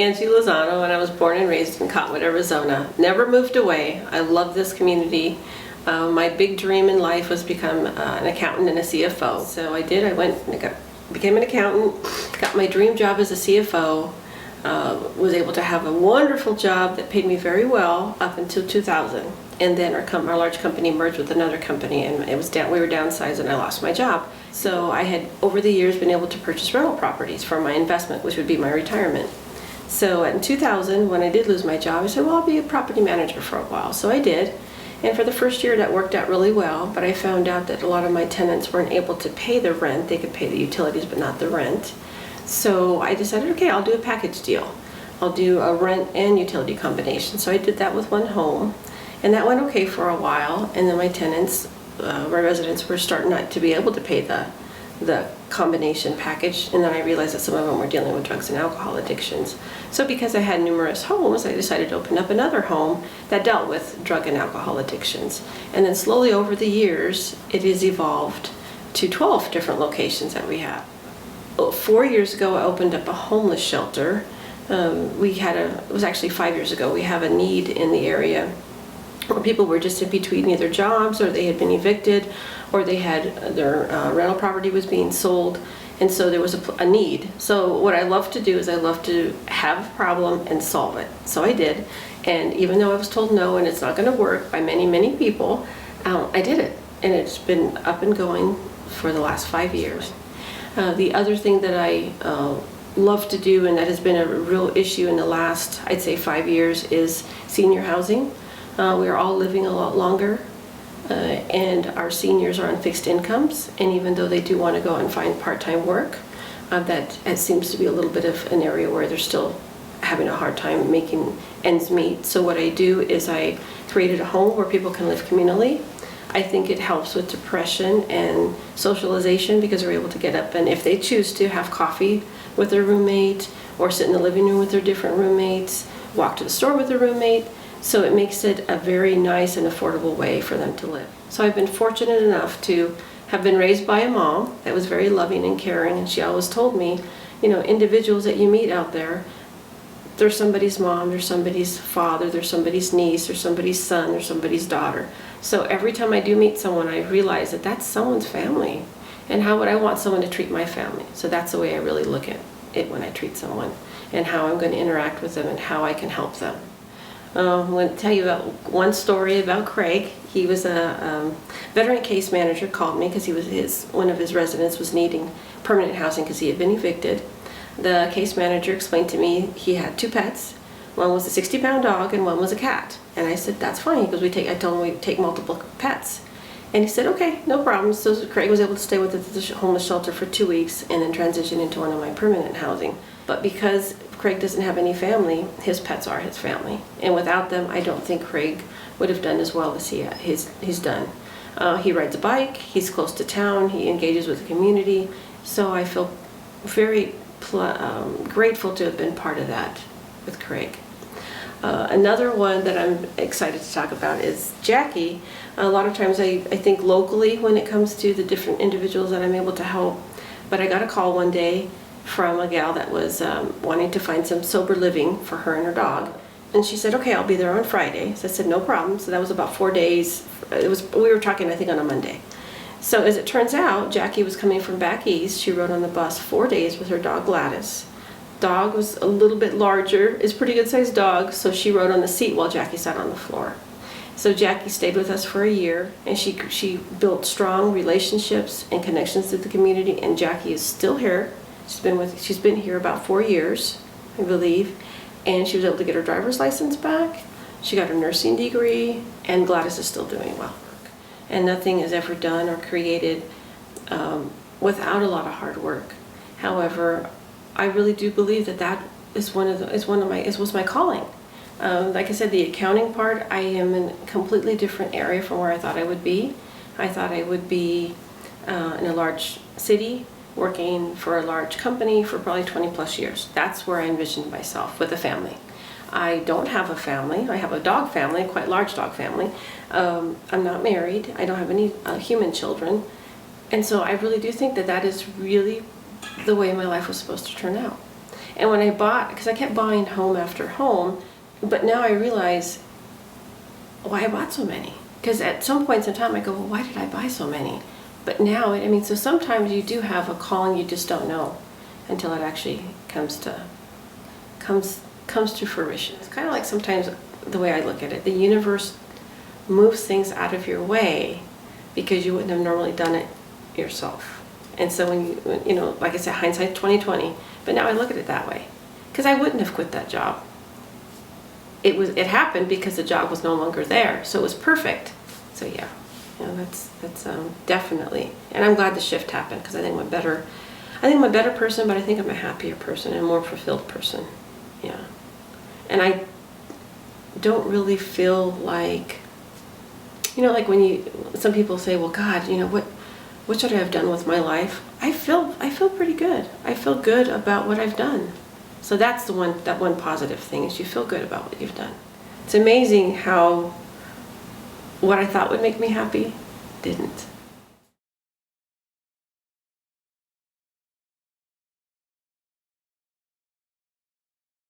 Angie Lozano, and I was born and raised in Cottonwood, Arizona. Never moved away. I love this community. My big dream in life was become an accountant and a CFO. So I did. I went and became an accountant, got my dream job as a CFO, was able to have a wonderful job that paid me very well up until 2000. And then our large company merged with another company, and we were downsized, and I lost my job. So I had, over the years, been able to purchase rental properties for my investment, which would be my retirement. So in 2000, when I did lose my job, I said, well, I'll be a property manager for a while. So I did. And for the first year, that worked out really well, but I found out that a lot of my tenants weren't able to pay the rent. They could pay the utilities, but not the rent. So I decided, okay, I'll do a package deal. I'll do a rent and utility combination. So I did that with one home. And that went okay for a while, and then my tenants, my residents, were starting not to be able to pay the combination package, and then I realized that some of them were dealing with drugs and alcohol addictions. So because I had numerous homes, I decided to open up another home that dealt with drug and alcohol addictions. And then slowly over the years, it has evolved to 12 different locations that we have. 4 years ago, I opened up a homeless shelter. It was actually 5 years ago, we have a need in the area where people were just in between either jobs, or they had been evicted, or they had their rental property was being sold, and so there was a need. So what I love to do is I love to have a problem and solve it. So I did, and even though I was told no and it's not going to work by many people, I did it, and it's been up and going for the last 5 years. The other thing that I love to do, and that has been a real issue in the last, I'd say, 5 years, is senior housing. We are all living a lot longer, and our seniors are on fixed incomes, and even though they do want to go and find part-time work, that seems to be a little bit of an area where they're still having a hard time making ends meet. So what I do is I created a home where people can live communally. I think it helps with depression and socialization, because they're able to get up and, if they choose to, have coffee with their roommate, or sit in the living room with their different roommates, walk to the store with their roommate. So it makes it a very nice and affordable way for them to live. So I've been fortunate enough to have been raised by a mom that was very loving and caring, and she always told me, you know, individuals that you meet out there, there's somebody's mom, there's somebody's father, there's somebody's niece, there's somebody's son, there's somebody's daughter. So every time I do meet someone, I realize that that's someone's family, and how would I want someone to treat my family? So that's the way I really look at it when I treat someone, and how I'm going to interact with them and how I can help them. I'm going to tell you about one story about Craig. He was a veteran case manager, called me because one of his residents was needing permanent housing because he had been evicted. The case manager explained to me he had 2 pets. One was a 60-pound dog and one was a cat. And I said, that's fine, because I told him we take multiple pets. And he said, okay, no problem. So Craig was able to stay with the homeless shelter for 2 weeks and then transition into one of my permanent housing. But because Craig doesn't have any family, his pets are his family. And without them, I don't think Craig would have done as well as he's done. He rides a bike, he's close to town, he engages with the community. So I feel very grateful to have been part of that with Craig. Another one that I'm excited to talk about is Jackie. A lot of times I think locally when it comes to the different individuals that I'm able to help. But I got a call one day from a gal that was wanting to find some sober living for her and her dog. And she said, okay, I'll be there on Friday. So I said, no problem. So that was about 4 days. We were talking, I think, on a Monday. So as it turns out, Jackie was coming from back east. She rode on the bus 4 days with her dog Gladys. Dog was a little bit larger, is a pretty good sized dog, so she rode on the seat while Jackie sat on the floor. So Jackie stayed with us for a year, and she built strong relationships and connections to the community, and Jackie is still here. She's been here about 4 years, I believe, and she was able to get her driver's license back. She got her nursing degree, and Gladys is still doing well. And nothing is ever done or created without a lot of hard work. However, I really do believe that was my calling. Like I said, the accounting part, I am in a completely different area from where I thought I would be. I thought I would be in a large city, working for a large company for probably 20 plus years. That's where I envisioned myself, with a family. I don't have a family. I have a dog family, a quite large dog family. I'm not married. I don't have any human children. And so I really do think that is really the way my life was supposed to turn out. And when I bought, because I kept buying home after home, but now I realize why I bought so many. Because at some points in time I go, well, why did I buy so many? But now, I mean, so sometimes you do have a calling, you just don't know until it actually comes to fruition. It's kind of like sometimes the way I look at it, the universe moves things out of your way because you wouldn't have normally done it yourself. And so when you know, like I said, hindsight 2020, but now I look at it that way. Because I wouldn't have quit that job. It happened because the job was no longer there, so it was perfect. So yeah, you know, that's definitely, and I'm glad the shift happened because I think I'm a better person, but I think I'm a happier person and a more fulfilled person. Yeah. And I don't really feel like, you know, like when some people say, well, God, you know, what should I have done with my life? I feel pretty good. I feel good about what I've done. So that's that one positive thing, is you feel good about what you've done. It's amazing how what I thought would make me happy didn't.